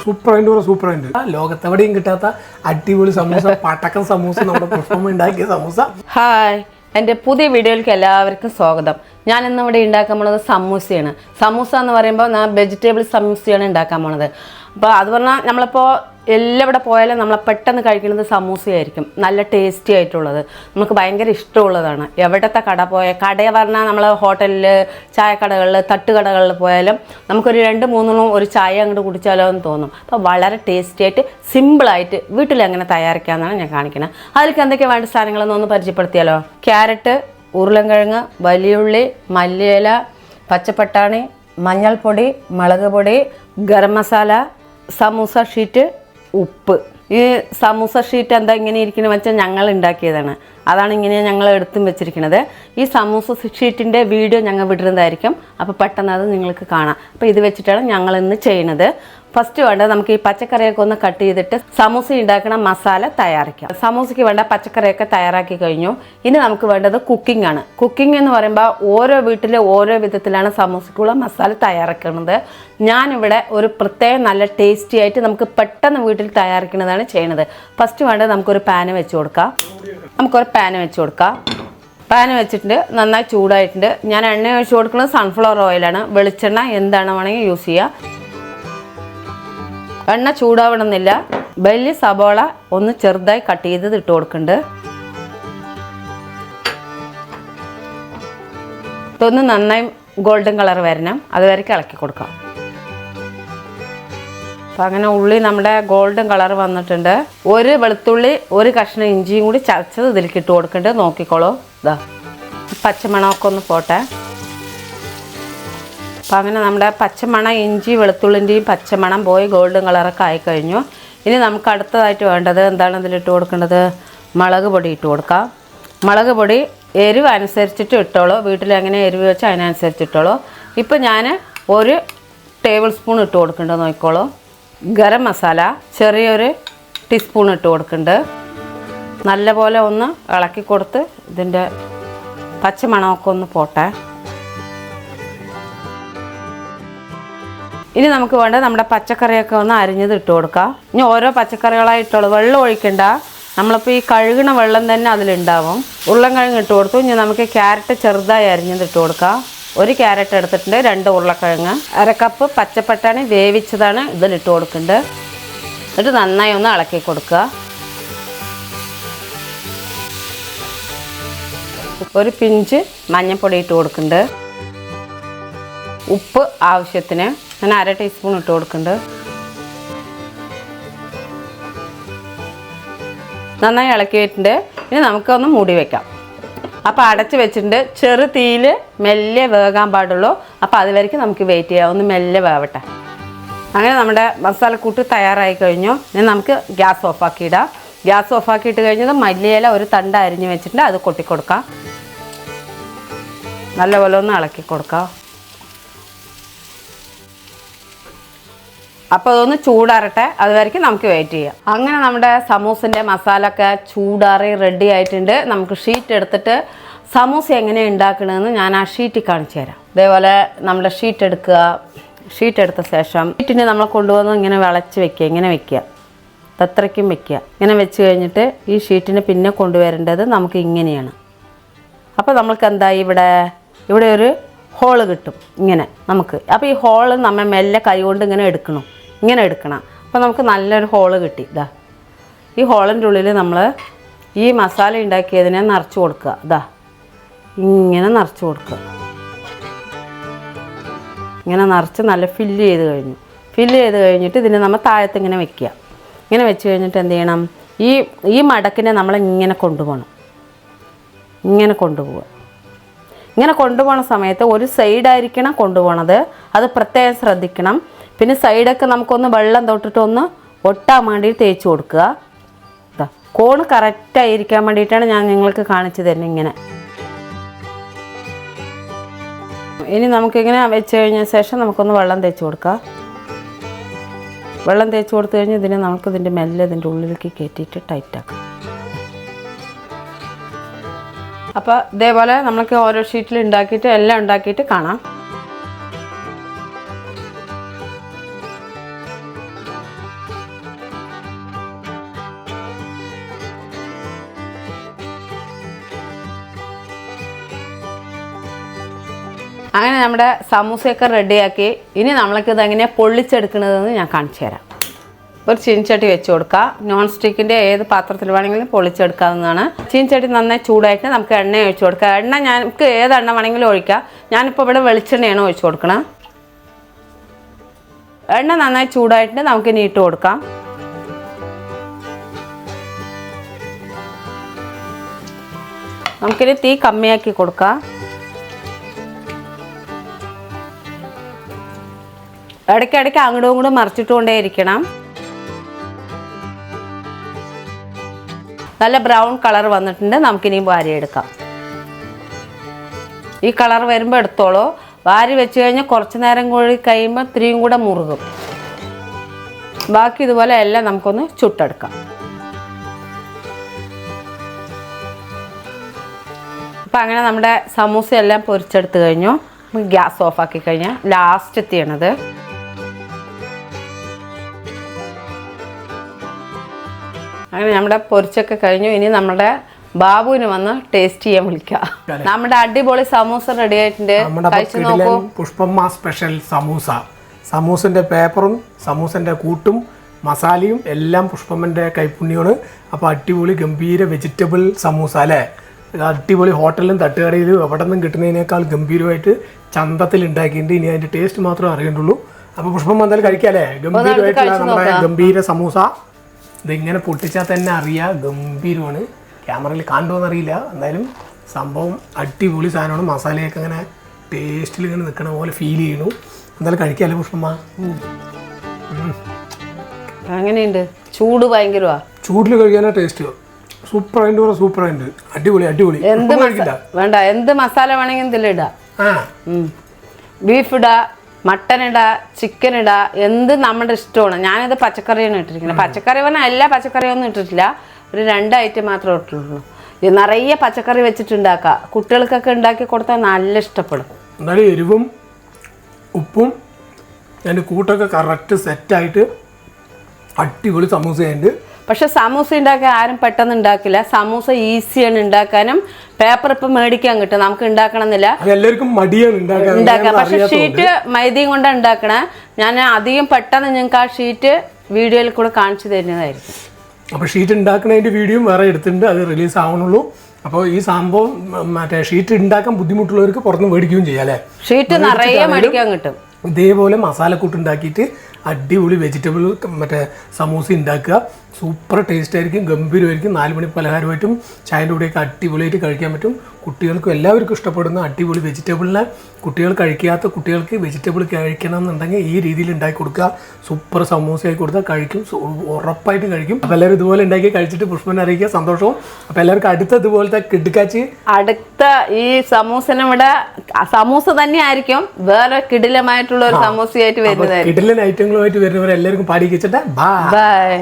സൂപ്പറായിട്ട് ലോകത്തെവിടെയും കിട്ടാത്ത അടിപൊളി സമൂസ പട്ടക്കൻ സമൂസ നമ്മുടെ പുഷ്പം ഉണ്ടാക്കിയ സമൂസ. ഹായ്, എൻ്റെ പുതിയ വീഡിയോയിലേക്ക് എല്ലാവർക്കും സ്വാഗതം. ഞാൻ ഇന്നിവിടെ ഉണ്ടാക്കാൻ പോണത് സമൂസയാണ്. സമൂസ എന്ന് പറയുമ്പോൾ ഞാൻ വെജിറ്റബിൾ സമൂസയാണ് ഉണ്ടാക്കാൻ പോണത്. അപ്പോൾ അത് പറഞ്ഞാൽ നമ്മളിപ്പോൾ എല്ലാവിടെ പോയാലും നമ്മൾ പെട്ടെന്ന് കഴിക്കുന്നത് സമൂസയായിരിക്കും. നല്ല ടേസ്റ്റി ആയിട്ടുള്ളത്, നമുക്ക് ഭയങ്കര ഇഷ്ടമുള്ളതാണ്. എവിടത്തെ കട കട പറഞ്ഞാൽ നമ്മൾ ഹോട്ടലിൽ, ചായക്കടകളിൽ, തട്ടുകടകളിൽ പോയാലും നമുക്കൊരു 2-3 ഒരു ചായ അങ്ങോട്ട് കുടിച്ചാലോ എന്ന് തോന്നും. അപ്പോൾ വളരെ ടേസ്റ്റി ആയിട്ട് സിമ്പിളായിട്ട് വീട്ടിൽ എങ്ങനെ തയ്യാറാക്കാമെന്നാണ് ഞാൻ കാണിക്കുന്നത്. അതിലേക്ക് എന്തൊക്കെ വേണ്ട സാധനങ്ങളെന്നൊന്ന് പരിചയപ്പെടുത്തിയാലോ. ക്യാരറ്റ്, ഉരുളൻകിഴങ്ങ്, വലിയുള്ളി, മല്ലിയില, പച്ചപ്പട്ടാണി, മഞ്ഞൾപ്പൊടി, മുളക് പൊടി, ഗരം മസാല, സമൂസ ഷീറ്റ്, ഉപ്പ്. ഈ സമൂസ ഷീറ്റ് എന്താ ഇങ്ങനെ ഇരിക്കുന്നത് വെച്ചാൽ ഞങ്ങൾ ഉണ്ടാക്കിയതാണ്. അതാണ് ഇങ്ങനെ ഞങ്ങൾ എടുത്തും വെച്ചിരിക്കുന്നത്. ഈ സമൂസ ഷീറ്റിൻ്റെ വീഡിയോ ഞങ്ങൾ വിടുന്നതായിരിക്കും. അപ്പോൾ പെട്ടെന്ന് അത് നിങ്ങൾക്ക് കാണാം. അപ്പോൾ ഇത് വെച്ചിട്ടാണ് ഞങ്ങൾ ഇന്ന് ചെയ്യുന്നത്. ഫസ്റ്റ് വേണ്ടത് നമുക്ക് ഈ പച്ചക്കറിയൊക്കെ ഒന്ന് കട്ട് ചെയ്തിട്ട് സമൂസ ഉണ്ടാക്കുന്ന മസാല തയ്യാറാക്കാം. സമൂസയ്ക്ക് വേണ്ട പച്ചക്കറിയൊക്കെ തയ്യാറാക്കി കഴിഞ്ഞു. ഇനി നമുക്ക് വേണ്ടത് കുക്കിംഗ് ആണ്. കുക്കിംഗ് എന്ന് പറയുമ്പോൾ ഓരോ വീട്ടിൽ ഓരോ വിധത്തിലാണ് സമൂസയ്ക്കുള്ള മസാല തയ്യാറാക്കുന്നത്. ഞാനിവിടെ ഒരു പ്രത്യേകം നല്ല ടേസ്റ്റി ആയിട്ട് നമുക്ക് പെട്ടെന്ന് വീട്ടിൽ തയ്യാറാക്കുന്നതാണ് ചെയ്യുന്നത്. ഫസ്റ്റ് വേണ്ടത് നമുക്കൊരു പാന് വെച്ച് കൊടുക്കാം. പാന് വെച്ചിട്ടുണ്ട്, നന്നായി ചൂടായിട്ടുണ്ട്. ഞാൻ എണ്ണ ഒഴിച്ച് കൊടുക്കുന്നത് സൺഫ്ലവർ ഓയിലാണ്. വെളിച്ചെണ്ണ എന്താണ് വേണമെങ്കിൽ യൂസ് ചെയ്യുക. എണ്ണ ചൂടാവണമെന്നില്ല. വലിയ സബോള ഒന്ന് ചെറുതായി കട്ട് ചെയ്ത് ഇട്ട് കൊടുക്കുന്നുണ്ട്. ഇതൊന്ന് നന്നായി ഗോൾഡൻ കളർ വരണം, അതുവരെ ഇളക്കി കൊടുക്കാം. അപ്പം അങ്ങനെ ഉള്ളി നമ്മുടെ ഗോൾഡൻ കളർ വന്നിട്ടുണ്ട്. ഒരു വെളുത്തുള്ളി, ഒരു കഷ്ണം ഇഞ്ചിയും കൂടി ചതച്ചത് ഇതിലേക്ക് ഇട്ട് കൊടുക്കുന്നുണ്ട്. നോക്കിക്കോളൂ, ഇതാ പച്ചമണമൊക്കെ ഒന്ന് പോട്ടെ. അപ്പം അങ്ങനെ നമ്മുടെ പച്ചമണം, ഇഞ്ചി വെളുത്തുള്ളിൻ്റെയും പച്ചമണം പോയി ഗോൾഡൻ കളറൊക്കെ ആയിക്കഴിഞ്ഞു. ഇനി നമുക്ക് അടുത്തതായിട്ട് വേണ്ടത് എന്താണ് ഇതിലിട്ട് കൊടുക്കേണ്ടത്? മുളക് പൊടി ഇട്ട് കൊടുക്കാം. മുളക് പൊടി എരിവ് അനുസരിച്ചിട്ട് ഇട്ടോളൂ. വീട്ടിൽ എങ്ങനെ എരിവ് വെച്ചാൽ അതിനനുസരിച്ച് ഇട്ടോളൂ. ഇപ്പം ഞാൻ 1 ടേബിൾ സ്പൂൺ ഇട്ട് കൊടുക്കുന്നുണ്ട്, നോക്കിക്കോളൂ. ഗരം മസാല ചെറിയൊരു ടീസ്പൂൺ ഇട്ട് കൊടുക്കുന്നുണ്ട്. നല്ലപോലെ ഒന്ന് ഇളക്കി കൊടുത്ത് ഇതിൻ്റെ പച്ചമണമൊക്കെ ഒന്ന് പോട്ടെ. ഇനി നമുക്ക് വേണ്ടത് നമ്മുടെ പച്ചക്കറിയൊക്കെ ഒന്ന് അരിഞ്ഞത് ഇട്ട് കൊടുക്കാം. ഇനി ഓരോ പച്ചക്കറികളായി ഇട്ടോളൂ. വെള്ളം ഒഴിക്കണ്ട, നമ്മളിപ്പോൾ ഈ കഴുകണ വെള്ളം തന്നെ അതിലുണ്ടാവും. ഉരുളൻകിഴങ്ങ് ഇട്ട് കൊടുത്തു. ഇനി നമുക്ക് ക്യാരറ്റ് ചെറുതായി അരിഞ്ഞത് ഇട്ട് കൊടുക്കാം. 1 ക്യാരറ്റ് എടുത്തിട്ടുണ്ട്, 2 ഉരുളക്കിഴങ്ങ്, 1 കപ്പ് പച്ചപ്പട്ടാണി വേവിച്ചതാണ് ഇതിലിട്ട് കൊടുക്കുന്നുണ്ട്. എന്നിട്ട് നന്നായി ഒന്ന് ഇളക്കി കൊടുക്കുക. 1 പിഞ്ച് മഞ്ഞൾപ്പൊടി ഇട്ട് കൊടുക്കുന്നുണ്ട്. ഉപ്പ് ആവശ്യത്തിന് ഞാൻ 1/2 ടീസ്പൂൺ ഇട്ട് കൊടുക്കുന്നുണ്ട്. നന്നായി ഇളക്കി വെച്ചിട്ടുണ്ട്. ഇനി നമുക്കൊന്ന് മൂടി വെക്കാം. അപ്പോൾ അടച്ച് വെച്ചിട്ടുണ്ട്. ചെറു തീയിൽ മെല്ലെ വേകാൻ പാടുള്ളൂ. അപ്പോൾ അതുവരെയ്ക്ക് നമുക്ക് വെയിറ്റ് ചെയ്യാം, ഒന്ന് മെല്ലെ വേവട്ടെ. അങ്ങനെ നമ്മുടെ മസാലക്കൂട്ട് തയ്യാറായി കഴിഞ്ഞു. ഇനി നമുക്ക് ഗ്യാസ് ഓഫാക്കിയിടാം. ഗ്യാസ് ഓഫാക്കിയിട്ട് കഴിഞ്ഞത് മല്ലിയില 1 തണ്ട് അരിഞ്ഞ് വെച്ചിട്ടുണ്ട്, അത് കൊട്ടിക്കൊടുക്കാം. നല്ലപോലെ ഒന്ന് ഇളക്കി കൊടുക്കാം. അപ്പോൾ അതൊന്ന് ചൂടാറട്ടെ, അതുവരെയ്ക്ക് നമുക്ക് വെയിറ്റ് ചെയ്യാം. അങ്ങനെ നമ്മുടെ സമൂസിൻ്റെ മസാല ഒക്കെ ചൂടാറി റെഡി ആയിട്ടുണ്ട്. നമുക്ക് ഷീറ്റ് എടുത്തിട്ട് സമൂസ എങ്ങനെയാണ് ഉണ്ടാക്കണമെന്ന് ഞാൻ ആ ഷീറ്റിൽ കാണിച്ചു തരാം. ഇതേപോലെ നമ്മുടെ ഷീറ്റ് എടുക്കുക. ഷീറ്റ് എടുത്ത ശേഷം ഷീറ്റിനെ നമ്മൾ കൊണ്ടുവന്ന് ഇങ്ങനെ വിളച്ച് വെക്കുക. ഇങ്ങനെ വെക്കുക, അത്രയ്ക്കും വെക്കുക. ഇങ്ങനെ വെച്ച് കഴിഞ്ഞിട്ട് ഈ ഷീറ്റിനെ പിന്നെ കൊണ്ടുവരേണ്ടത് നമുക്ക് ഇങ്ങനെയാണ്. അപ്പോൾ നമ്മൾക്ക് എന്താ ഇവിടെ ഒരു ഹോള് കിട്ടും ഇങ്ങനെ നമുക്ക്. അപ്പോൾ ഈ ഹോള് നമ്മൾ മെല്ലെ കൈ കൊണ്ട് ഇങ്ങനെ എടുക്കണം. അപ്പോൾ നമുക്ക് നല്ലൊരു ഹോള് കിട്ടി. ഇതാ ഈ ഹോളിൻ്റെ ഉള്ളിൽ നമ്മൾ ഈ മസാല ഉണ്ടാക്കിയതിനെ നിറച്ച് കൊടുക്കുക. ഇതാ ഇങ്ങനെ നിറച്ച് കൊടുക്കുക. ഇങ്ങനെ നിറച്ച് നല്ല ഫില്ല് ചെയ്ത് കഴിഞ്ഞിട്ട് ഇതിനെ നമ്മൾ താഴത്ത് ഇങ്ങനെ വെക്കുക. ഇങ്ങനെ വെച്ച് കഴിഞ്ഞിട്ട് എന്ത് ചെയ്യണം? ഈ മടക്കിനെ നമ്മൾ ഇങ്ങനെ കൊണ്ടുപോകണം. ഇങ്ങനെ കൊണ്ടുപോകുന്ന സമയത്ത് ഒരു സൈഡായിരിക്കണം കൊണ്ടുപോകണത്, അത് പ്രത്യേകം ശ്രദ്ധിക്കണം. പിന്നെ സൈഡൊക്കെ നമുക്കൊന്ന് വെള്ളം തൊട്ടിട്ട് ഒന്ന് ഒട്ടാൻ വേണ്ടി തേച്ച് കൊടുക്കുക. ഇതാ കോണ് കറക്റ്റായിരിക്കാൻ വേണ്ടിയിട്ടാണ് ഞാൻ നിങ്ങൾക്ക് കാണിച്ചു തരുന്നത് ഇങ്ങനെ. ഇനി നമുക്കിങ്ങനെ വെച്ച് കഴിഞ്ഞ ശേഷം നമുക്കൊന്ന് വെള്ളം തേച്ച് കൊടുക്കുക. വെള്ളം തേച്ച് കൊടുത്തു കഴിഞ്ഞ് ഇതിനെ നമുക്കിതിൻ്റെ മെല്ലെ ഇതിൻ്റെ ഉള്ളിലേക്ക് കയറ്റിയിട്ട് ടൈറ്റാക്കാം. അപ്പോൾ ഇതേപോലെ നമുക്ക് ഓരോ ഷീറ്റിൽ ഉണ്ടാക്കിയിട്ട് എല്ലാം ഉണ്ടാക്കിയിട്ട് കാണാം. അങ്ങനെ നമ്മുടെ സമൂസയൊക്കെ റെഡിയാക്കി. ഇനി നമ്മൾക്കിത് എങ്ങനെയാണ് പൊള്ളിച്ചെടുക്കുന്നതെന്ന് ഞാൻ കാണിച്ചു തരാം. ഒരു ചീനച്ചട്ടി വെച്ച് കൊടുക്കുക. നോൺ സ്റ്റിക്കിൻ്റെ ഏത് പാത്രത്തിൽ വേണമെങ്കിലും പൊള്ളിച്ചെടുക്കാവുന്നതാണ്. ചീനച്ചട്ടി നന്നായി ചൂടായിട്ട് നമുക്ക് എണ്ണ ഒഴിച്ച് കൊടുക്കുക. എണ്ണ നമുക്ക് ഏത് എണ്ണ വേണമെങ്കിലും ഒഴിക്കാം. ഞാനിപ്പോൾ ഇവിടെ വെളിച്ചെണ്ണയാണ് ഒഴിച്ച് കൊടുക്കണം. എണ്ണ നന്നായി ചൂടായിട്ട് നമുക്ക് ഇനി ഇട്ട് കൊടുക്കാം. നമുക്കിനി തീ കമ്മിയാക്കി കൊടുക്കാം. ഇടയ്ക്കിടയ്ക്ക് അങ്ങോട്ടും ഇങ്ങോട്ടും മറിച്ചിട്ടുകൊണ്ടേ ഇരിക്കണം. നല്ല ബ്രൗൺ കളർ വന്നിട്ടുണ്ട്. നമുക്കിനി വാരിയെടുക്കാം. ഈ കളർ വരുമ്പോൾ എടുത്തോളൂ. വാരി വെച്ച് കഴിഞ്ഞാൽ കുറച്ച് നേരം കൂടി കഴിയുമ്പോൾ ഇത്തിരിയും കൂടെ മുറുകും. ബാക്കി ഇതുപോലെ എല്ലാം നമുക്കൊന്ന് ചുട്ടെടുക്കാം. അപ്പം അങ്ങനെ നമ്മുടെ സമൂസ എല്ലാം പൊരിച്ചെടുത്ത് കഴിഞ്ഞു. നമുക്ക് ഗ്യാസ് ഓഫാക്കി കഴിഞ്ഞാൽ ലാസ്റ്റ് എത്തിയണത്. അങ്ങനെ നമ്മുടെ പൊരിച്ചൊക്കെ കഴിഞ്ഞു. ഇനി നമ്മുടെ ബാബുവിന് വന്ന് ടേസ്റ്റ് ചെയ്യാൻ വിളിക്കാം. നമ്മുടെ അടിപൊളി സമൂസ റെഡി ആയിട്ടുണ്ട്. കഴിച്ചു നോക്കൂ. പുഷ്പമ്മ സ്പെഷ്യൽ സമൂസ. സമൂസന്റെ പേപ്പറും സമൂസന്റെ കൂട്ടും മസാലയും എല്ലാം പുഷ്പമ്മന്റെ കൈപ്പുണ്യമാണ്. അപ്പോൾ അടിപൊളി ഗംഭീര വെജിറ്റബിൾ സമൂസ അല്ലേ. അടിപൊളി ഹോട്ടലിലും തട്ടുകടയിലും എവിടെ നിന്നും കിട്ടുന്നതിനേക്കാൾ ഗംഭീരമായിട്ട് ചന്തത്തിൽ ഉണ്ടാക്കിയിട്ടുണ്ട്. ഇനി അതിന്റെ ടേസ്റ്റ് മാത്രമേ അറിയണ്ടുള്ളൂ. അപ്പോൾ പുഷ്പമ്മ എന്തായാലും കഴിക്കാല്ലേ. ഗംഭീരമായിട്ടുള്ള നമ്മുടെ ഗംഭീര സമൂസ. ഇതിങ്ങനെ പൊട്ടിച്ചാൽ തന്നെ അറിയാം ഗംഭീരമാണ്. ക്യാമറയിൽ കാണുമോയെന്നറിയില്ല. എന്തായാലും സംഭവം അടിപൊളി സാധനമാണ്. മസാലയൊക്കെ ഇങ്ങനെ ടേസ്റ്റിൽ ഇങ്ങനെ നിൽക്കണ പോലെ ഫീൽ ചെയ്യുന്നു. എന്തായാലും കഴിക്കാമല്ലേ പുഷ്പമ്മ? അങ്ങനെയുണ്ട്. ചൂട് ഭയങ്കരമാ. ചൂടിൽ കഴിക്കാനാ ടേസ്റ്റ്. സൂപ്പറായിട്ട് പറയാം. സൂപ്പറായിട്ട് അടിപൊളി അടിപൊളി. വേണ്ട എന്ത് മസാല വേണമെങ്കിൽ ഇതിലിടാം. ബീഫ് ഇടാ, മട്ടൻ ഇടാ, ചിക്കൻ ഇടാ, എന്ത് നമ്മുടെ ഇഷ്ടമാണ്. ഞാനിത് പച്ചക്കറിയാണ് ഇട്ടിരിക്കുന്നത്. പച്ചക്കറി പറഞ്ഞാൽ എല്ലാ പച്ചക്കറിയൊന്നും ഇട്ടിട്ടില്ല. ഒരു 2 ഐറ്റം മാത്രമേ ഇട്ടുള്ളൂ. ഇത് നിറയെ പച്ചക്കറി വെച്ചിട്ടുണ്ടാക്കാം. കുട്ടികൾക്കൊക്കെ ഉണ്ടാക്കി കൊടുത്താൽ നല്ല ഇഷ്ടപ്പെടും. എന്നാലും എരിവും ഉപ്പും അതിൻ്റെ കൂട്ടൊക്കെ കറക്റ്റ് സെറ്റായിട്ട് അടിപൊളി സമൂസയുണ്ട്. പക്ഷെ സമൂസ ഉണ്ടാക്കാൻ ആരും പെട്ടെന്ന് ഉണ്ടാക്കില്ല. സമൂസ ഈസിയാണ് ഉണ്ടാക്കാനും. പേപ്പർ ഇപ്പം മേടിക്കാൻ കിട്ടും. നമുക്ക് ഉണ്ടാക്കണമെന്നില്ല. എല്ലാവർക്കും മടിയാണ് ഉണ്ടാക്കാൻ. പക്ഷെ ഷീറ്റ് മൈദയും കൊണ്ടാണ് ഉണ്ടാക്കണേ. ഞാൻ അധികം പെട്ടെന്ന് നിങ്ങൾക്ക് ആ ഷീറ്റ് വീഡിയോയിൽ കൂടെ കാണിച്ചു തരുന്നതായിരിക്കും. അപ്പോൾ ഷീറ്റ് ഉണ്ടാക്കുന്നതിൻ്റെ വീഡിയോ വേറെ എടുത്തിട്ടുണ്ട്. അത് റിലീസ് ആവണുള്ളൂ. അപ്പോൾ ഈ സംഭവം മറ്റേ ഷീറ്റ് ഉണ്ടാക്കാൻ ബുദ്ധിമുട്ടുള്ളവർക്ക് പുറത്ത് മേടിക്കുകയും ചെയ്യാം അല്ലേ. ഷീറ്റ് നിറയെ മേടിക്കാൻ കിട്ടും. ഇതേപോലെ മസാലക്കൂട്ട് ഉണ്ടാക്കിയിട്ട് അടിപൊളി വെജിറ്റബിൾ മറ്റേ സമൂസ ഉണ്ടാക്കുക. സൂപ്പർ ടേസ്റ്റ് ആയിരിക്കും. ഗംഭീരമായിരിക്കും. 4 മണി പലഹാരമായിട്ടും ചായൻ്റെ കൂടെയൊക്കെ അടിപൊളിയായിട്ട് കഴിക്കാൻ പറ്റും. കുട്ടികൾക്കും എല്ലാവർക്കും ഇഷ്ടപ്പെടുന്ന അടിപൊളി വെജിറ്റബിളിനെ കുട്ടികൾ കഴിക്കാത്ത കുട്ടികൾക്ക് വെജിറ്റബിൾ കഴിക്കണം എന്നുണ്ടെങ്കിൽ ഈ രീതിയിൽ ഉണ്ടാക്കി കൊടുക്കുക. സൂപ്പർ സമൂസയായി കൊടുത്താൽ കഴിക്കും. ഉറപ്പായിട്ട് കഴിക്കും. അപ്പോൾ എല്ലാവരും ഇതുപോലെ ഉണ്ടാക്കി കഴിച്ചിട്ട് പുഷ്പനെ അറിയിക്കുക. സന്തോഷവും. അപ്പോൾ എല്ലാവർക്കും അടുത്ത ഇതുപോലത്തെ കിടുക്കാച്ചി അടുത്ത ഈ സമൂസനിവിടെ സമൂസ തന്നെ ആയിരിക്കും. വേറെ കിടിലമായിട്ടുള്ള ഒരു സമൂസയായിട്ട് വരുന്നത്. കിടിലൻ ഐറ്റങ്ങളുമായിട്ട് വരുന്നവരെല്ലാവർക്കും പാടി വെച്ചിട്ട് ബൈ.